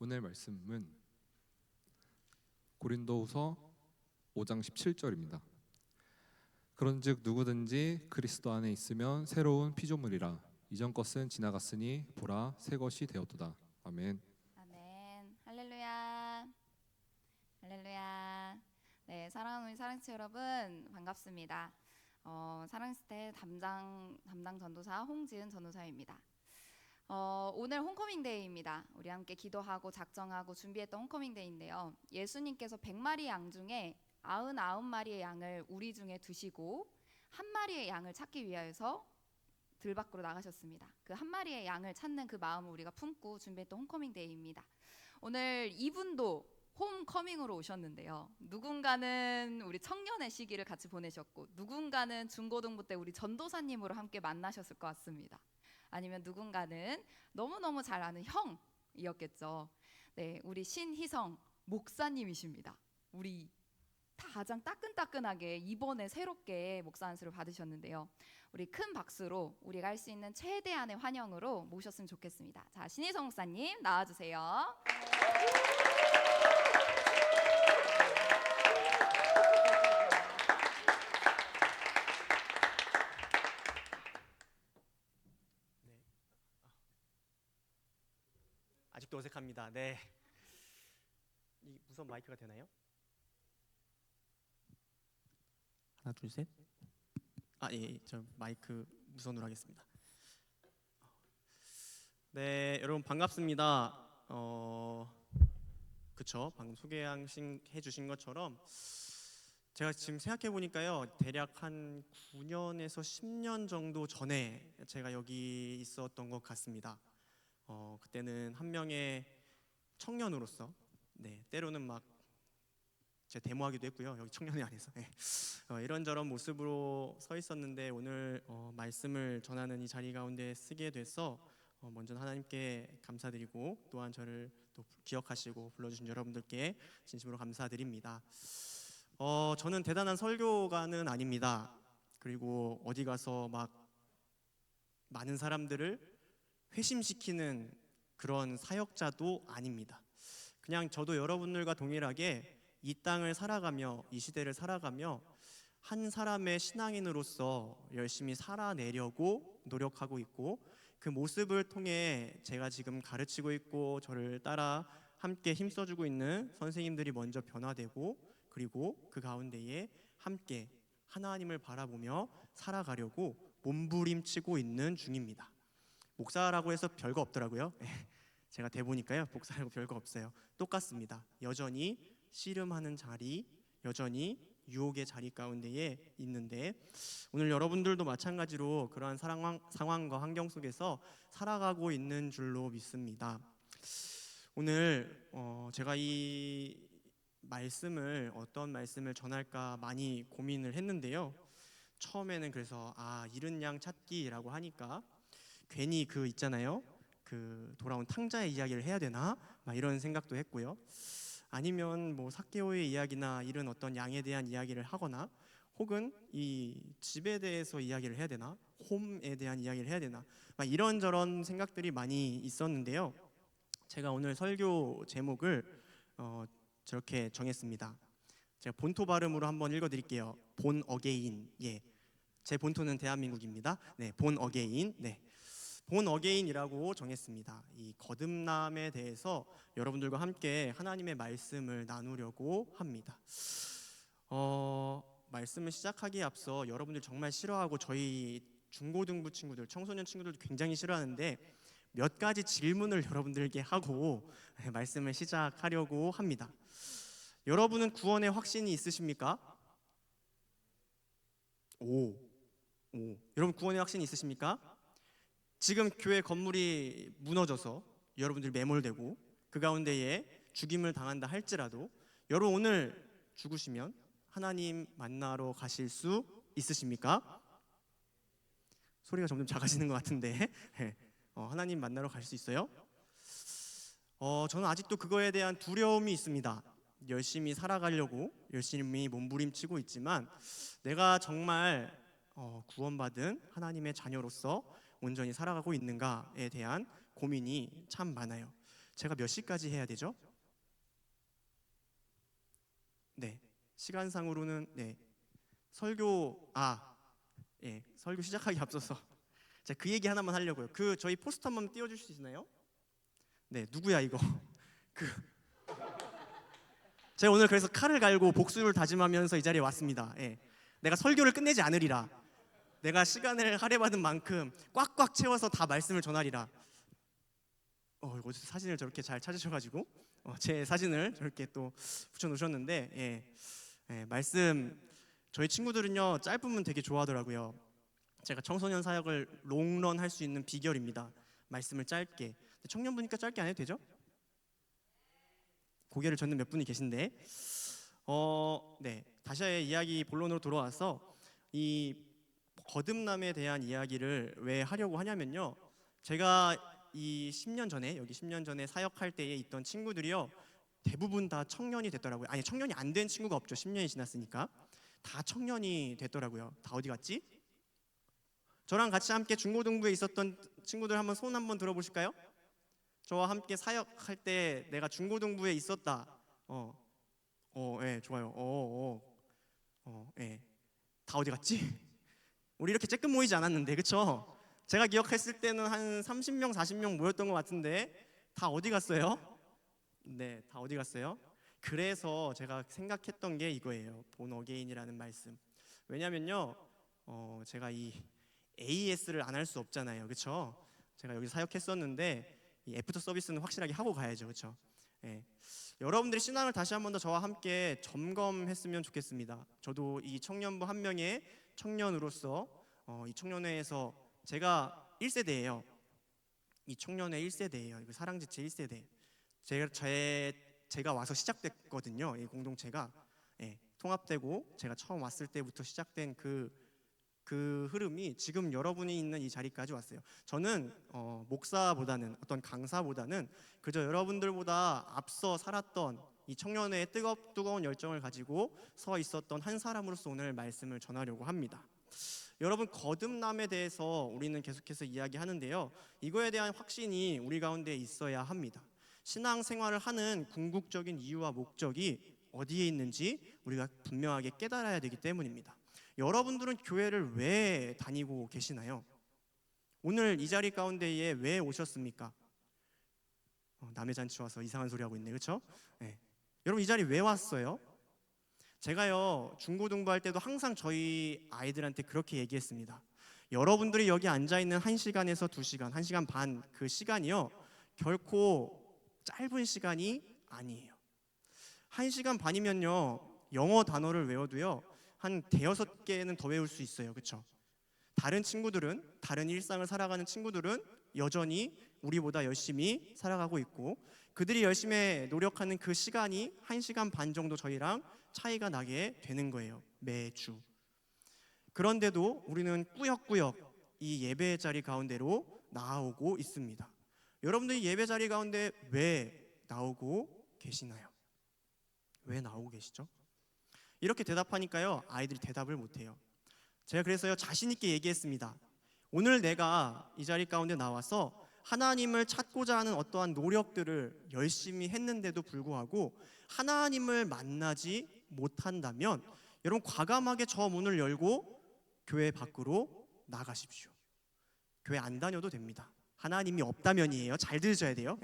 오늘 말씀은 고린도후서 5장 17절입니다. 그런즉 누구든지 그리스도 안에 있으면 새로운 피조물이라 이전 것은 지나갔으니 보라 새 것이 되었도다. 아멘. 아멘. 할렐루야. 할렐루야. 네, 사랑하는 우리 사랑치 여러분 반갑습니다. 사랑스테 담당 전도사 홍지은 전도사입니다. 오늘 홈커밍 데이입니다. 우리 함께 기도하고 작정하고 준비했던 홈커밍 데이인데요. 예수님께서 100마리 양 중에 99마리의 양을 우리 중에 두시고 한 마리의 양을 찾기 위하여서 들 밖으로 나가셨습니다. 그 한 마리의 양을 찾는 그 마음을 우리가 품고 준비했던 홈커밍 데이입니다. 오늘 이분도 홈커밍으로 오셨는데요. 누군가는 우리 청년의 시기를 같이 보내셨고 누군가는 중고등부 때 우리 전도사님으로 함께 만나셨을 것 같습니다. 아니면 누군가는 너무너무 잘 아는 형이었겠죠. 네, 우리 신희성 목사님이십니다. 우리 가장 따끈따끈하게 이번에 새롭게 목사 안수를 받으셨는데요. 우리 큰 박수로 우리가 할 수 있는 최대한의 환영으로 모셨으면 좋겠습니다. 자, 신희성 목사님 나와주세요. 아직도 어색합니다. 네. 이 무선 마이크가 되나요? 하나, 둘, 셋. 예, 저 마이크 무선으로 하겠습니다. 네, 여러분 반갑습니다. 그쵸? 방금 소개해 주신 것처럼 제가 지금 생각해 보니까요, 대략 한 9년에서 10년 정도 전에 제가 여기 있었던 것 같습니다. 그때는 한 명의 청년으로서, 네, 때로는 막 제가 데모하기도 했고요. 여기 청년회 안에서 이런저런 모습으로 서 있었는데 오늘 말씀을 전하는 이 자리 가운데 쓰게 돼서 먼저 하나님께 감사드리고 또한 저를 또 기억하시고 불러주신 여러분들께 진심으로 감사드립니다. 저는 대단한 설교가는 아닙니다. 그리고 어디 가서 막 많은 사람들을 회심시키는 그런 사역자도 아닙니다. 그냥 저도 여러분들과 동일하게 이 땅을 살아가며 이 시대를 살아가며 한 사람의 신앙인으로서 열심히 살아내려고 노력하고 있고, 그 모습을 통해 제가 지금 가르치고 있고 저를 따라 함께 힘써주고 있는 선생님들이 먼저 변화되고, 그리고 그 가운데에 함께 하나님을 바라보며 살아가려고 몸부림치고 있는 중입니다. 목사라고 해서 별거 없더라고요. 제가 대보니까요, 목사라고 별거 없어요. 똑같습니다. 여전히 씨름하는 자리, 여전히 유혹의 자리 가운데에 있는데, 오늘 여러분들도 마찬가지로 그러한 상황과 환경 속에서 살아가고 있는 줄로 믿습니다. 오늘 제가 이 말씀을 어떤 말씀을 전할까 많이 고민을 했는데요. 처음에는 그래서 잃은 양 찾기라고 하니까 괜히 그 있잖아요, 그 돌아온 탕자의 이야기를 해야 되나 막 이런 생각도 했고요. 아니면 뭐 삭개오의 이야기나 이런 어떤 양에 대한 이야기를 하거나, 혹은 이 집에 대해서 이야기를 해야 되나, 홈에 대한 이야기를 해야 되나, 막 이런저런 생각들이 많이 있었는데요. 제가 오늘 설교 제목을 저렇게 정했습니다. 제가 본토 발음으로 한번 읽어드릴게요. 본 어게인. 예, 제 본토는 대한민국입니다. 네, 본 어게인. 네, 본 어게인이라고 정했습니다. 이 거듭남에 대해서 여러분들과 함께 하나님의 말씀을 나누려고 합니다. 말씀을 시작하기에 앞서 여러분들 정말 싫어하고 저희 중고등부 친구들, 청소년 친구들도 굉장히 싫어하는데 몇 가지 질문을 여러분들께 하고 말씀을 시작하려고 합니다. 여러분은 구원의 확신이 있으십니까? 오. 여러분 구원의 확신이 있으십니까? 지금 교회 건물이 무너져서 여러분들이 매몰되고 그 가운데에 죽임을 당한다 할지라도 여러분 오늘 죽으시면 하나님 만나러 가실 수 있으십니까? 소리가 점점 작아지는 것 같은데 하나님 만나러 갈 수 있어요? 저는 아직도 그거에 대한 두려움이 있습니다. 열심히 살아가려고 열심히 몸부림치고 있지만 내가 정말 구원받은 하나님의 자녀로서 온전히 살아가고 있는가에 대한 고민이 참 많아요. 제가 몇 시까지 해야 되죠? 네, 시간상으로는 네, 설교 설교 시작하기 앞서서 제가 그 얘기 하나만 하려고요. 그 저희 포스터 한번 띄워줄 수 있나요? 네, 누구야 이거? 그 제가 오늘 그래서 칼을 갈고 복수를 다짐하면서 이 자리에 왔습니다. 예. 내가 설교를 끝내지 않으리라. 내가 시간을 할애받은 만큼 꽉꽉 채워서 다 말씀을 전하리라. 어디서 사진을 저렇게 잘 찾으셔가지고 제 사진을 저렇게 또 붙여놓으셨는데 말씀 저희 친구들은요 짧으면 되게 좋아하더라고요. 제가 청소년 사역을 롱런 할 수 있는 비결입니다. 말씀을 짧게. 청년부니까 짧게 안 해도 되죠? 고개를 젓는 몇 분이 계신데 네, 다시의 이야기 본론으로 돌아와서 이 거듭남에 대한 이야기를 왜 하려고 하냐면요, 제가 이 10년 전에 여기 10년 전에 사역할 때에 있던 친구들이요 대부분 다 청년이 됐더라고요. 아니, 청년이 안 된 친구가 없죠. 10년이 지났으니까 다 청년이 됐더라고요. 다 어디 갔지? 저랑 같이 함께 중고등부에 있었던 친구들 한번 손 한번 들어보실까요? 저와 함께 사역할 때 내가 중고등부에 있었다. 좋아요. 다 어디 갔지? 우리 이렇게 쬐끔 모이지 않았는데, 그쵸? 제가 기억했을 때는 한 30명, 40명 모였던 것 같은데 다 어디 갔어요? 네, 다 어디 갔어요? 그래서 제가 생각했던 게 이거예요. 본 어게인이라는 말씀. 왜냐면요, 제가 이 AS를 안 할 수 없잖아요, 그쵸? 제가 여기 사역했었는데 이 애프터 서비스는 확실하게 하고 가야죠, 그렇죠? 여러분들이 신앙을 다시 한 번 더 저와 함께 점검했으면 좋겠습니다. 저도 이 청년부 한 명의 청년으로서 이 청년회에서 제가 1세대예요. 이 청년회 1세대예요. 사랑지체 1세대. 제가 와서 시작됐거든요. 이 공동체가 통합되고 제가 처음 왔을 때부터 시작된 그 흐름이 지금 여러분이 있는 이 자리까지 왔어요. 저는 목사보다는 어떤 강사보다는 그저 여러분들보다 앞서 살았던 이 청년회의 뜨거운 열정을 가지고 서 있었던 한 사람으로서 오늘 말씀을 전하려고 합니다. 여러분, 거듭남에 대해서 우리는 계속해서 이야기하는데요, 이거에 대한 확신이 우리 가운데 있어야 합니다. 신앙생활을 하는 궁극적인 이유와 목적이 어디에 있는지 우리가 분명하게 깨달아야 되기 때문입니다. 여러분들은 교회를 왜 다니고 계시나요? 오늘 이 자리 가운데에 왜 오셨습니까? 남의 잔치 와서 이상한 소리 하고 있네, 그렇죠? 여러분, 이 자리 왜 왔어요? 제가요 중고등부할 때도 항상 저희 아이들한테 그렇게 얘기했습니다. 여러분들이 여기 앉아있는 1시간에서 2시간, 1시간 반, 그 시간이요 결코 짧은 시간이 아니에요. 1시간 반이면요 영어 단어를 외워도요 한 대여섯 개는 더 외울 수 있어요, 그렇죠? 다른 친구들은, 다른 일상을 살아가는 친구들은 여전히 우리보다 열심히 살아가고 있고, 그들이 열심히 노력하는 그 시간이 1시간 반 정도 저희랑 차이가 나게 되는 거예요, 매주. 그런데도 우리는 꾸역꾸역 이 예배 자리 가운데로 나오고 있습니다. 여러분들이 예배 자리 가운데 왜 나오고 계시나요? 왜 나오고 계시죠? 이렇게 대답하니까요 아이들이 대답을 못해요. 제가 그래서요 자신 있게 얘기했습니다. 오늘 내가 이 자리 가운데 나와서 하나님을 찾고자 하는 어떠한 노력들을 열심히 했는데도 불구하고 하나님을 만나지 못한다면 여러분 과감하게 저 문을 열고 교회 밖으로 나가십시오. 교회 안 다녀도 됩니다. 하나님이 없다면이에요. 잘 들으셔야 돼요.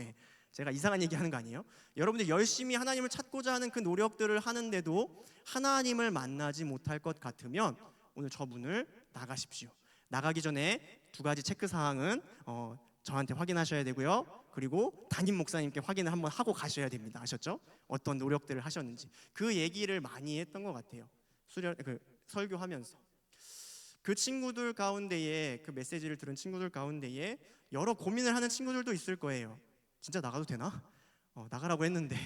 제가 이상한 얘기하는 거 아니에요. 여러분들 열심히 하나님을 찾고자 하는 그 노력들을 하는데도 하나님을 만나지 못할 것 같으면 오늘 저 문을 나가십시오. 나가기 전에 2가지 체크사항은 저한테 확인하셔야 되고요, 그리고 담임 목사님께 확인을 한번 하고 가셔야 됩니다. 아셨죠? 어떤 노력들을 하셨는지. 그 얘기를 많이 했던 것 같아요, 설교하면서. 그 친구들 가운데에, 그 메시지를 들은 친구들 가운데에 여러 고민을 하는 친구들도 있을 거예요. 진짜 나가도 되나? 나가라고 했는데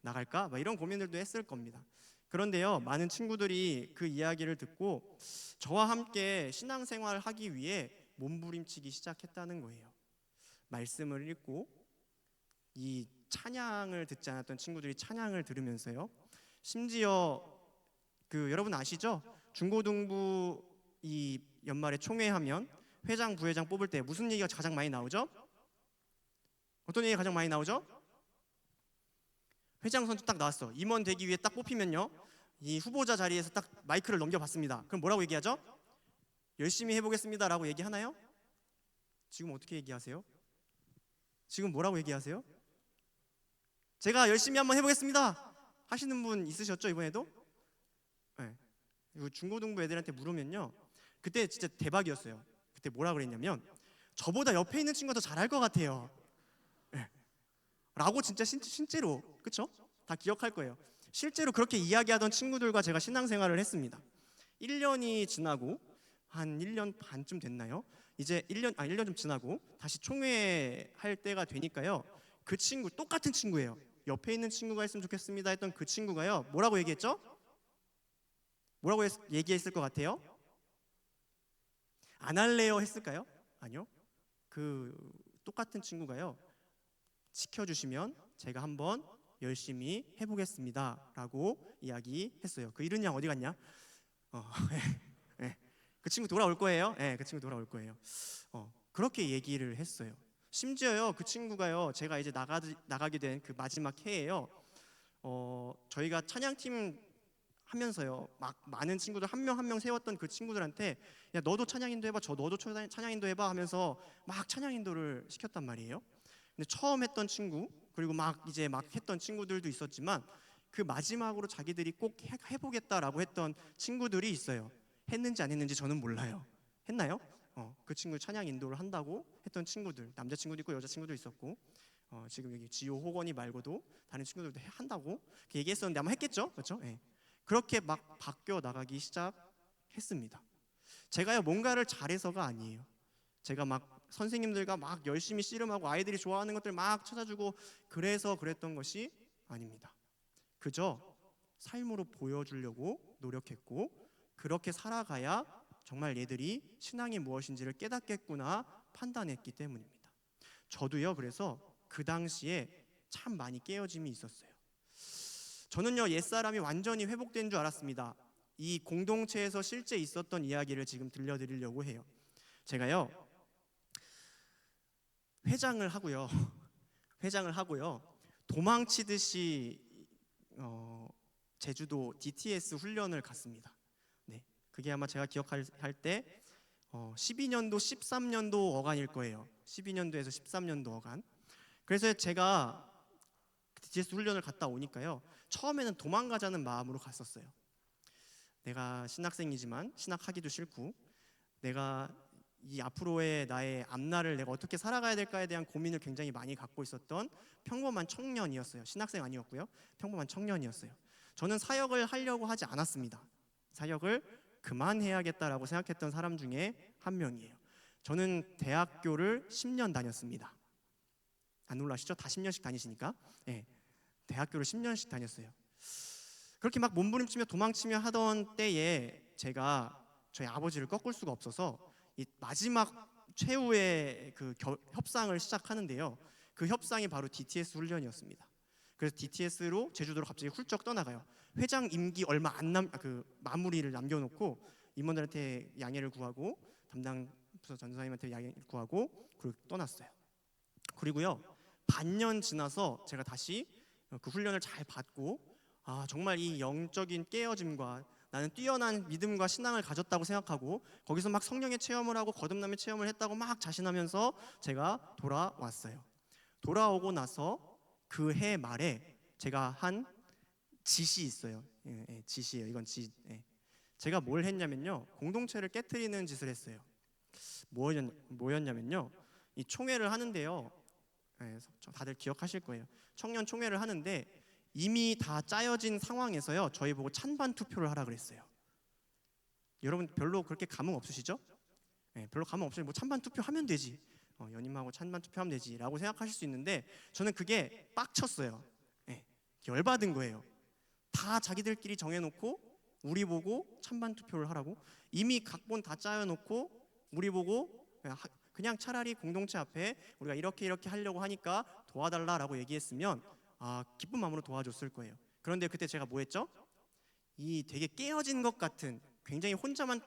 나갈까? 이런 고민들도 했을 겁니다. 그런데요 많은 친구들이 그 이야기를 듣고 저와 함께 신앙생활을 하기 위해 몸부림치기 시작했다는 거예요. 말씀을 읽고 이 찬양을 듣지 않았던 친구들이 찬양을 들으면서요, 심지어 여러분 아시죠? 중고등부 이 연말에 총회하면 회장, 부회장 뽑을 때 무슨 얘기가 가장 많이 나오죠? 어떤 얘기가 가장 많이 나오죠? 회장 선수 딱 나왔어. 임원 되기 위해 딱 뽑히면요, 이 후보자 자리에서 딱 마이크를 넘겨봤습니다. 그럼 뭐라고 얘기하죠? 열심히 해보겠습니다라고 얘기하나요? 지금 어떻게 얘기하세요? 지금 뭐라고 얘기하세요? 제가 열심히 한번 해보겠습니다 하시는 분 있으셨죠 이번에도? 네. 이거 중고등부 애들한테 물으면요, 그때 진짜 대박이었어요. 그때 뭐라 그랬냐면, 저보다 옆에 있는 친구가 더 잘할 것 같아요. 네. 라고 진짜 실제로, 그쵸? 다 기억할 거예요. 실제로 그렇게 이야기하던 친구들과 제가 신앙생활을 했습니다. 1년이 지나고 한 1년 반쯤 됐나요? 이제 1년 좀 지나고 다시 총회할 때가 되니까요, 그 친구, 똑같은 친구예요. 옆에 있는 친구가 했으면 좋겠습니다 했던 그 친구가요, 뭐라고 얘기했죠? 뭐라고 얘기했을 것 같아요? 안 할래요 했을까요? 아니요. 그 똑같은 친구가요, 지켜주시면 제가 한번 열심히 해보겠습니다 라고 이야기했어요. 그 이른 양 어디 갔냐? 그 친구 돌아올 거예요. 그 친구 돌아올 거예요. 그렇게 얘기를 했어요. 심지어요, 그 친구가요, 제가 이제 나가게 된 그 마지막 해에요, 저희가 찬양팀 하면서요, 막 많은 친구들 한 명 한 명 세웠던 그 친구들한테, 야 너도 찬양인도 해봐, 너도 찬양인도 해봐 하면서 막 찬양인도를 시켰단 말이에요. 근데 처음 했던 친구, 그리고 막 이제 막 했던 친구들도 있었지만, 그 마지막으로 자기들이 꼭 해보겠다라고 했던 친구들이 있어요. 했는지 안 했는지 저는 몰라요. 했나요? 그 친구 찬양 인도를 한다고 했던 친구들, 남자 친구도 있고 여자 친구도 있었고, 지금 여기 지호 호건이 말고도 다른 친구들도 한다고 얘기했었는데 아마 했겠죠, 그렇죠? 그렇게 막 바뀌어 나가기 시작했습니다. 제가요 뭔가를 잘해서가 아니에요. 제가 막 선생님들과 막 열심히 씨름하고 아이들이 좋아하는 것들 막 찾아주고 그래서 그랬던 것이 아닙니다. 그저 삶으로 보여주려고 노력했고, 그렇게 살아가야 정말 얘들이 신앙이 무엇인지를 깨닫겠구나 판단했기 때문입니다. 저도요, 그래서 그 당시에 참 많이 깨어짐이 있었어요. 저는요, 옛사람이 완전히 회복된 줄 알았습니다. 이 공동체에서 실제 있었던 이야기를 지금 들려드리려고 해요. 제가요 회장을 하고요 도망치듯이 제주도 DTS 훈련을 갔습니다. 네, 그게 아마 제가 기억할 때 12년도 13년도 어간일 거예요. 12년도에서 13년도 어간. 그래서 제가 DTS 훈련을 갔다 오니까요, 처음에는 도망가자는 마음으로 갔었어요. 내가 신학생이지만 신학하기도 싫고, 내가 이 앞으로의 나의 앞날을 내가 어떻게 살아가야 될까에 대한 고민을 굉장히 많이 갖고 있었던 평범한 청년이었어요. 신학생 아니었고요, 평범한 청년이었어요. 저는 사역을 하려고 하지 않았습니다. 사역을 그만해야겠다라고 생각했던 사람 중에 한 명이에요. 저는 대학교를 10년 다녔습니다. 안 놀라시죠? 다 10년씩 다니시니까. 대학교를 10년씩 다녔어요. 그렇게 막 몸부림치며 도망치며 하던 때에 제가 저희 아버지를 꺾을 수가 없어서 이 마지막 최후의 그 협상을 시작하는데요, 그 협상이 바로 DTS 훈련이었습니다. 그래서 DTS로 제주도로 갑자기 훌쩍 떠나가요. 회장 임기 얼마 안 마무리를 남겨놓고 임원들한테 양해를 구하고 담당 부서 전사님한테 양해를 구하고 그리고 떠났어요. 그리고요, 반년 지나서 제가 다시 그 훈련을 잘 받고, 정말 이 영적인 깨어짐과 나는 뛰어난 믿음과 신앙을 가졌다고 생각하고, 거기서 막 성령의 체험을 하고 거듭남의 체험을 했다고 막 자신하면서 제가 돌아왔어요. 돌아오고 나서 그 해 말에 제가 한 짓이 있어요. 짓이에요. 이건 짓. 제가 뭘 했냐면요, 공동체를 깨트리는 짓을 했어요. 뭐였냐면요, 이 총회를 하는데요, 다들 기억하실 거예요. 청년 총회를 하는데 이미 다 짜여진 상황에서요, 저희 보고 찬반 투표를 하라 그랬어요. 여러분 별로 그렇게 감흥 없으시죠? 별로 감흥 없으면 뭐 찬반 투표하면 되지, 연임하고 찬반 투표하면 되지 라고 생각하실 수 있는데, 저는 그게 빡쳤어요. 열받은 거예요. 다 자기들끼리 정해놓고 우리 보고 찬반 투표를 하라고, 이미 각본 다 짜여놓고 우리 보고 그냥 차라리 공동체 앞에 우리가 이렇게 하려고 하니까 도와달라라고 얘기했으면 기쁜 마음으로 도와줬을 거예요. 그런데 그때 제가 뭐 했죠? 이 되게 깨어진 것 같은, 굉장히 혼자만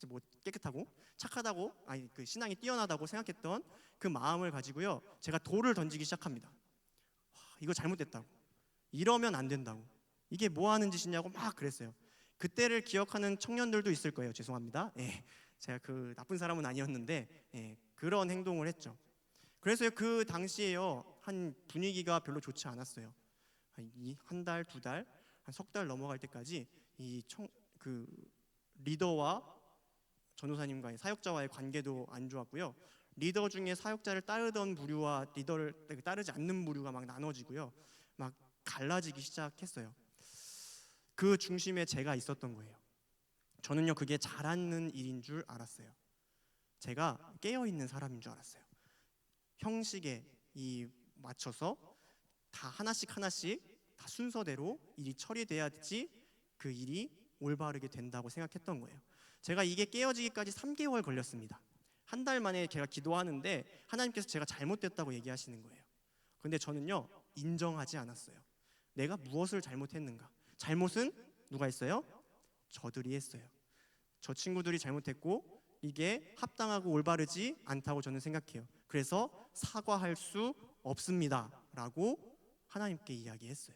뭐 깨끗하고 착하다고, 그 신앙이 뛰어나다고 생각했던 그 마음을 가지고요, 제가 돌을 던지기 시작합니다. 이거 잘못됐다고, 이러면 안 된다고. 이게 뭐 하는 짓이냐고 막 그랬어요. 그때를 기억하는 청년들도 있을 거예요. 죄송합니다. 예, 제가 그 나쁜 사람은 아니었는데 그런 행동을 했죠. 그래서 그 당시에요, 한 분위기가 별로 좋지 않았어요. 한 달, 두 달, 한 석 달 넘어갈 때까지 그 리더와 전도사님과의 사역자와의 관계도 안 좋았고요. 리더 중에 사역자를 따르던 부류와 리더를 따르지 않는 부류가 막 나눠지고요. 막 갈라지기 시작했어요. 그 중심에 제가 있었던 거예요. 저는요, 그게 잘하는 일인 줄 알았어요. 제가 깨어 있는 사람인 줄 알았어요. 형식에 맞춰서 다 하나씩 다 순서대로 일이 처리돼야지 그 일이 올바르게 된다고 생각했던 거예요. 제가 이게 깨어지기까지 3개월 걸렸습니다. 한 달 만에 제가 기도하는데 하나님께서 제가 잘못됐다고 얘기하시는 거예요. 근데 저는요, 인정하지 않았어요. 내가 무엇을 잘못했는가? 잘못은 누가 했어요? 저들이 했어요. 저 친구들이 잘못했고 이게 합당하고 올바르지 않다고 저는 생각해요. 그래서 사과할 수 없습니다 라고 하나님께 이야기했어요.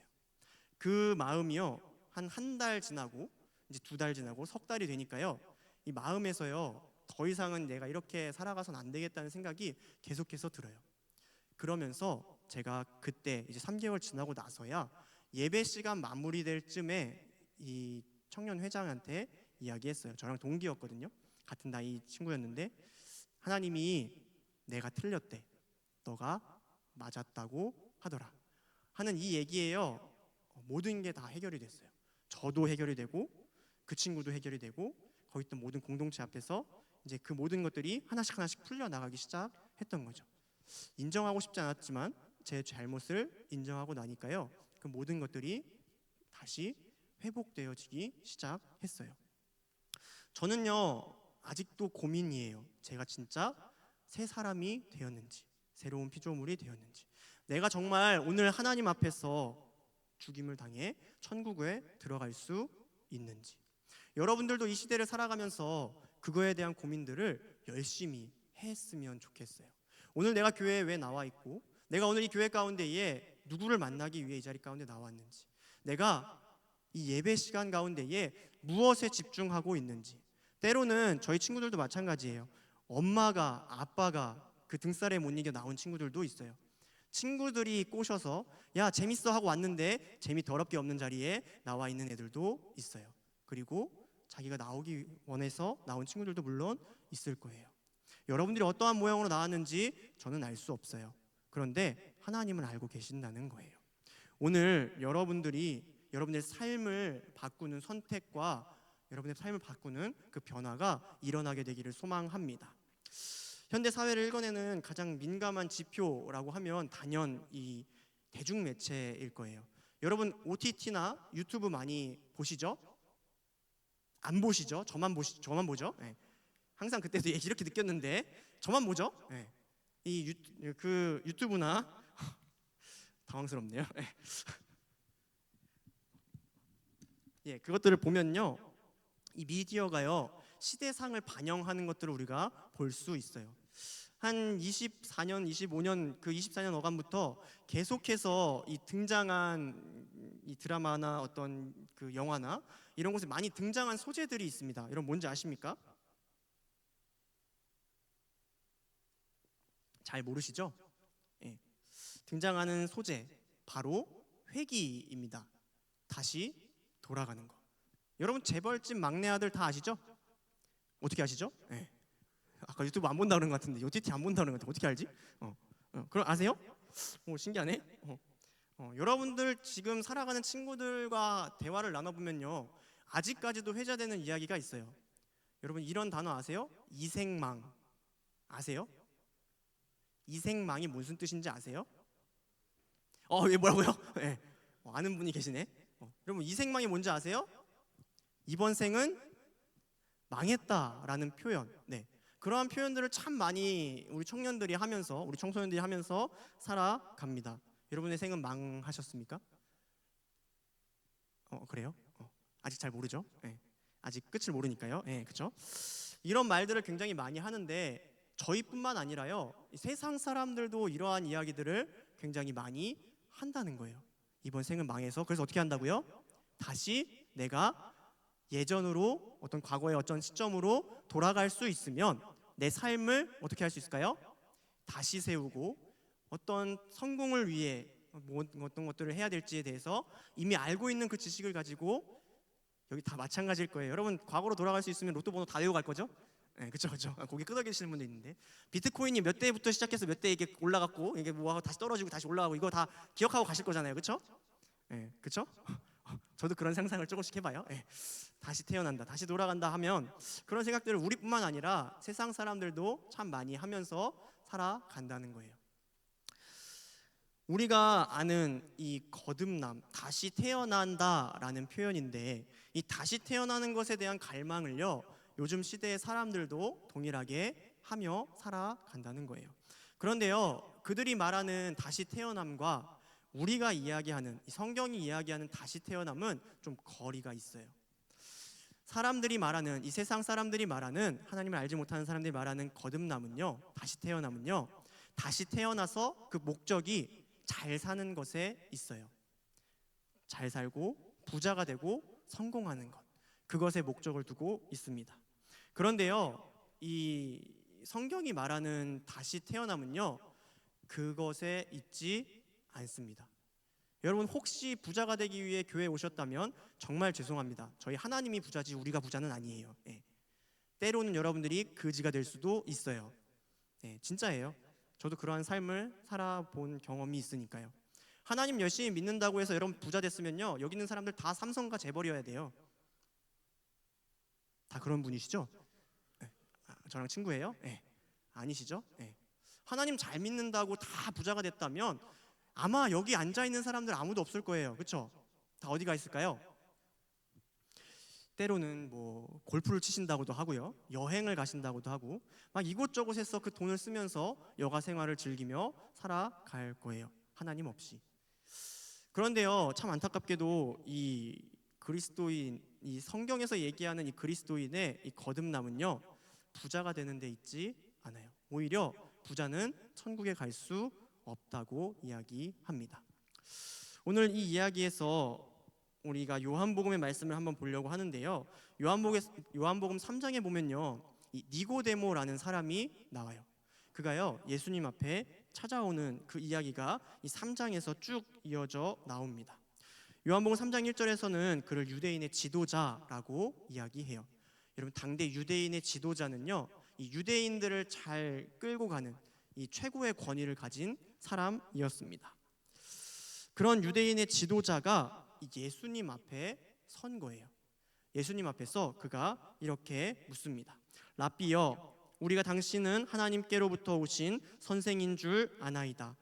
그 마음이요, 한 달 지나고 이제 두 달 지나고 석 달이 되니까요, 이 마음에서요, 더 이상은 내가 이렇게 살아가선 안 되겠다는 생각이 계속해서 들어요. 그러면서 제가 그때 이제 3개월 지나고 나서야 예배 시간 마무리될 쯤에 이 청년 회장한테 이야기했어요. 저랑 동기였거든요. 같은 나이 친구였는데 하나님이 내가 틀렸대, 너가 맞았다고 하더라 하는 이 얘기예요. 모든 게 다 해결이 됐어요. 저도 해결이 되고 그 친구도 해결이 되고 거기 있던 모든 공동체 앞에서 이제 그 모든 것들이 하나씩 풀려나가기 시작했던 거죠. 인정하고 싶지 않았지만 제 잘못을 인정하고 나니까요, 그 모든 것들이 다시 회복되어지기 시작했어요. 저는요, 아직도 고민이에요. 제가 진짜 새 사람이 되었는지, 새로운 피조물이 되었는지, 내가 정말 오늘 하나님 앞에서 죽임을 당해 천국에 들어갈 수 있는지. 여러분들도 이 시대를 살아가면서 그거에 대한 고민들을 열심히 했으면 좋겠어요. 오늘 내가 교회에 왜 나와 있고, 내가 오늘 이 교회 가운데에 누구를 만나기 위해 이 자리 가운데 나왔는지, 내가 이 예배 시간 가운데에 무엇에 집중하고 있는지. 때로는 저희 친구들도 마찬가지예요. 엄마가, 아빠가 그 등살에 못 이겨 나온 친구들도 있어요. 친구들이 꼬셔서 야 재밌어 하고 왔는데 재미 더럽게 없는 자리에 나와 있는 애들도 있어요. 그리고 자기가 나오기 원해서 나온 친구들도 물론 있을 거예요. 여러분들이 어떠한 모양으로 나왔는지 저는 알 수 없어요. 그런데 하나님은 알고 계신다는 거예요. 오늘 여러분들의 삶을 바꾸는 선택과 여러분의 삶을 바꾸는 그 변화가 일어나게 되기를 소망합니다. 현대 사회를 읽어내는 가장 민감한 지표라고 하면 단연 이 대중매체일 거예요. 여러분 OTT나 유튜브 많이 보시죠? 안 보시죠? 저만 보죠? 네. 항상 그때도 이렇게 느꼈는데 저만 보죠? 네. 그 유튜브나 당황스럽네요. 예, 그것들을 보면요, 이 미디어가요, 시대상을 반영하는 것들을 우리가 볼 수 있어요. 한 24년, 25년 그 24년 어간부터 계속해서 이 등장한 이 드라마나 어떤 그 영화나 이런 곳에 많이 등장한 소재들이 있습니다. 여러분 뭔지 아십니까? 잘 모르시죠? 예. 등장하는 소재 바로 회귀입니다. 다시 돌아가는 거. 여러분 재벌집 막내 아들 다 아시죠? 어떻게 아시죠? 예. 아까 유튜브 안 본다 그런 것 같은데 OTT 안 본다 그런 것 같은데 어떻게 알지? 그럼 아세요? 신기하네. 여러분들 지금 살아가는 친구들과 대화를 나눠보면요, 아직까지도 회자되는 이야기가 있어요. 여러분 이런 단어 아세요? 이생망 아세요? 이생망이 무슨 뜻인지 아세요? 예, 뭐라고요? 네. 아는 분이 계시네. 여러분 이생망이 뭔지 아세요? 이번 생은 망했다라는 표현. 네. 그러한 표현들을 참 많이 우리 청년들이 하면서, 우리 청소년들이 하면서 살아갑니다. 여러분의 생은 망하셨습니까? 그래요? 아직 잘 모르죠? 네. 아직 끝을 모르니까요. 네, 그렇죠? 이런 말들을 굉장히 많이 하는데 저희뿐만 아니라요, 세상 사람들도 이러한 이야기들을 굉장히 많이 한다는 거예요. 이번 생은 망해서 그래서 어떻게 한다고요? 다시 내가 예전으로 어떤 과거의 어떤 시점으로 돌아갈 수 있으면 내 삶을 어떻게 할 수 있을까요? 다시 세우고 어떤 성공을 위해 어떤 것들을 해야 될지에 대해서 이미 알고 있는 그 지식을 가지고 여기 다 마찬가지일 거예요. 여러분 과거로 돌아갈 수 있으면 로또 번호 다 외우고 갈 거죠? 네, 그렇죠, 그렇죠. 고개 끄덕이시는 분도 있는데 비트코인이 몇 대부터 시작해서 몇 대 이게 올라갔고 이게 뭐 다시 떨어지고 다시 올라가고 이거 다 기억하고 가실 거잖아요, 그렇죠? 네, 그렇죠? 저도 그런 상상을 조금씩 해봐요. 네, 다시 태어난다, 다시 돌아간다 하면 그런 생각들을 우리뿐만 아니라 세상 사람들도 참 많이 하면서 살아간다는 거예요. 우리가 아는 이 거듭남, 다시 태어난다라는 표현인데 이 다시 태어나는 것에 대한 갈망을요 요즘 시대의 사람들도 동일하게 하며 살아간다는 거예요. 그런데요 그들이 말하는 다시 태어남과 우리가 이야기하는 이 성경이 이야기하는 다시 태어남은 좀 거리가 있어요. 사람들이 말하는 이 세상 사람들이 말하는 하나님을 알지 못하는 사람들이 말하는 거듭남은요 다시 태어나서 그 목적이 잘 사는 것에 있어요. 잘 살고 부자가 되고 성공하는 것, 그것에 목적을 두고 있습니다. 그런데요 이 성경이 말하는 다시 태어남은요 그것에 있지 않습니다. 여러분 혹시 부자가 되기 위해 교회에 오셨다면 정말 죄송합니다. 저희 하나님이 부자지 우리가 부자는 아니에요. 때로는 여러분들이 거지가 될 수도 있어요. 진짜예요. 저도 그러한 삶을 살아본 경험이 있으니까요. 하나님 열심히 믿는다고 해서 여러분 부자 됐으면요 여기 있는 사람들 다 삼성가 재벌이어야 돼요. 다 그런 분이시죠? 저랑 친구예요? 아니시죠? 하나님 잘 믿는다고 다 부자가 됐다면 아마 여기 앉아 있는 사람들 아무도 없을 거예요. 그렇죠? 다 어디가 있을까요? 때로는 뭐 골프를 치신다고도 하고요, 여행을 가신다고도 하고 막 이곳저곳에서 그 돈을 쓰면서 여가 생활을 즐기며 살아갈 거예요. 하나님 없이. 그런데요, 참 안타깝게도 이 그리스도인, 이 성경에서 얘기하는 이 그리스도인의 이 거듭남은요, 부자가 되는 데 있지 않아요. 오히려 부자는 천국에 갈 수 없다고 이야기합니다. 오늘 이 이야기에서 우리가 요한복음의 말씀을 한번 보려고 하는데요. 요한복음 3장에 보면요, 이 니고데모라는 사람이 나와요. 그가요 예수님 앞에 찾아오는 그 이야기가 이 3장에서 쭉 이어져 나옵니다. 요한복음 3장 1절에서는 그를 유대인의 지도자라고 이야기해요. 여러분 당대 유대인의 지도자는요, 이 유대인들을 잘 끌고 가는 이 최고의 권위를 가진 사람이었습니다. 그런 유대인의 지도자가 예수님 앞에 선 거예요. 예수님 앞에서 그가 이렇게 묻습니다. 라삐여, 우리가 당신은 하나님께로부터 오신 선생인 줄 아나이다.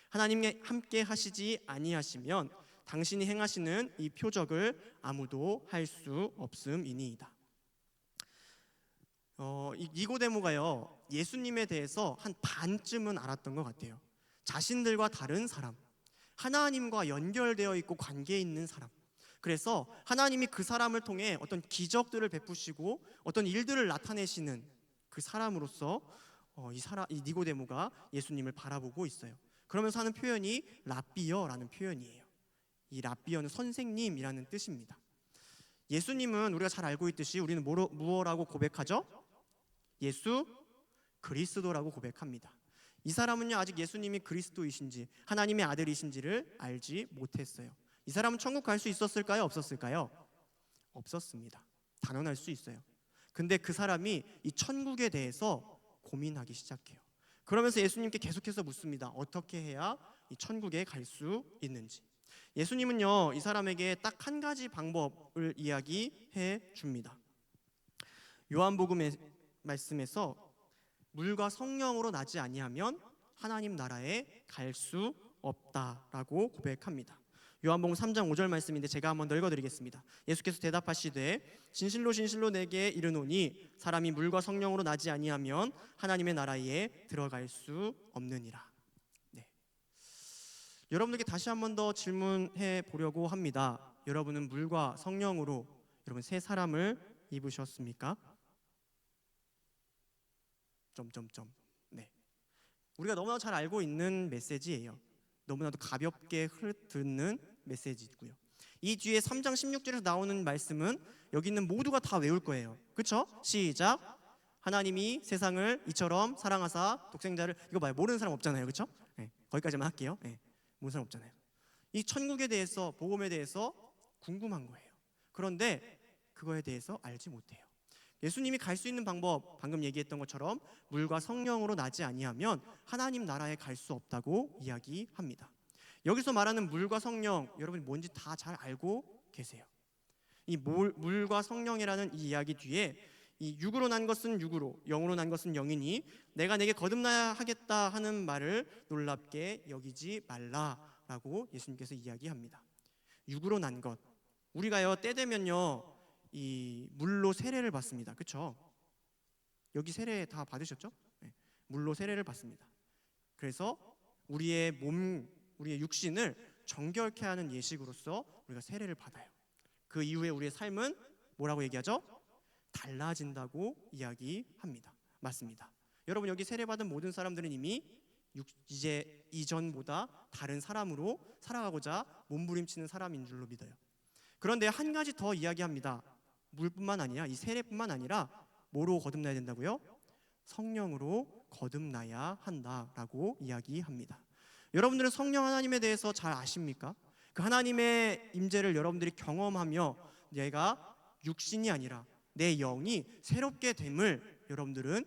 하나님께 함께 하시지 아니하시면 당신이 행하시는 이 표적을 아무도 할 수 없음이니이다. 이 니고데모가요 예수님에 대해서 한 반쯤은 알았던 것 같아요. 자신들과 다른 사람, 하나님과 연결되어 있고 관계에 있는 사람. 그래서 하나님이 그 사람을 통해 어떤 기적들을 베푸시고 어떤 일들을 나타내시는 그 사람으로서 이 니고데모가 예수님을 바라보고 있어요. 그러면서 하는 표현이 라삐여라는 표현이에요. 이 라삐여는 선생님이라는 뜻입니다. 예수님은 우리가 잘 알고 있듯이 우리는 무엇라고 고백하죠? 예수 그리스도라고 고백합니다. 이 사람은요 아직 예수님이 그리스도이신지 하나님의 아들이신지를 알지 못했어요. 이 사람은 천국 갈 수 있었을까요? 없었을까요? 없었습니다. 단언할 수 있어요. 근데 그 사람이 이 천국에 대해서 고민하기 시작해요. 그러면서 예수님께 계속해서 묻습니다. 어떻게 해야 이 천국에 갈 수 있는지. 예수님은요 이 사람에게 딱 한 가지 방법을 이야기해 줍니다. 요한복음의 말씀에서 물과 성령으로 나지 아니하면 하나님 나라에 갈 수 없다라고 고백합니다. 요한복음 3장 5절 말씀인데 제가 한번 더 읽어드리겠습니다. 예수께서 대답하시되 진실로 진실로 내게 이르노니 사람이 물과 성령으로 나지 아니하면 하나님의 나라에 들어갈 수 없느니라. 네. 여러분들께 다시 한번 더 질문해 보려고 합니다. 여러분은 물과 성령으로 여러분 새 사람을 입으셨습니까? 네. 우리가 너무나 잘 알고 있는 메시지예요. 너무나도 가볍게 듣는 메시지고요. 이 뒤에 3장 16절에서 나오는 말씀은 여기 있는 모두가 다 외울 거예요. 그렇죠? 시작. 하나님이 세상을 이처럼 사랑하사 독생자를, 이거 봐요. 모르는 사람 없잖아요. 그렇죠? 네, 거기까지만 할게요. 네, 모르는 사람 없잖아요. 이 천국에 대해서, 복음에 대해서 궁금한 거예요. 그런데 그거에 대해서 알지 못해요. 예수님이 갈 수 있는 방법, 방금 얘기했던 것처럼 물과 성령으로 나지 아니하면 하나님 나라에 갈 수 없다고 이야기합니다. 여기서 말하는 물과 성령, 여러분이 뭔지 다 잘 알고 계세요. 이 물과 성령이라는 이 이야기 뒤에 이 육으로 난 것은 육으로, 영으로 난 것은 영이니 내가 내게 거듭나야 하겠다 하는 말을 놀랍게 여기지 말라라고 예수님께서 이야기합니다. 육으로 난 것, 우리가요 때 되면요 이 물로 세례를 받습니다. 그렇죠? 여기 세례 다 받으셨죠? 네. 물로 세례를 받습니다. 그래서 우리의 몸, 우리의 육신을 정결케 하는 예식으로서 우리가 세례를 받아요. 그 이후에 우리의 삶은 뭐라고 얘기하죠? 달라진다고 이야기합니다. 맞습니다. 여러분 여기 세례 받은 모든 사람들은 이미 이제 이전보다 다른 사람으로 살아가고자 몸부림치는 사람인 줄로 믿어요. 그런데 한 가지 더 이야기합니다. 물뿐만 아니라, 이 세례뿐만 아니라 뭐로 거듭나야 된다고요? 성령으로 거듭나야 한다라고 이야기합니다. 여러분들은 성령 하나님에 대해서 잘 아십니까? 그 하나님의 임재를 여러분들이 경험하며 내가 육신이 아니라 내 영이 새롭게 됨을 여러분들은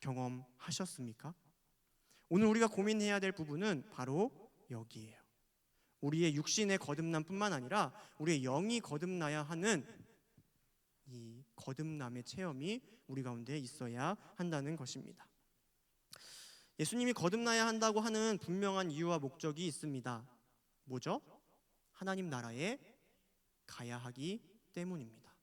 경험하셨습니까? 오늘 우리가 고민해야 될 부분은 바로 여기예요. 우리의 육신의 거듭남뿐만 아니라 우리의 영이 거듭나야 하는 이 거듭남의 체험이 우리 가운데 있어야 한다는 것입니다. 예수님이 거듭나야 한다고 하는 분명한 이유와 목적이 있습니다. 뭐죠? 하나님 나라에 가야 하기 때문입니다.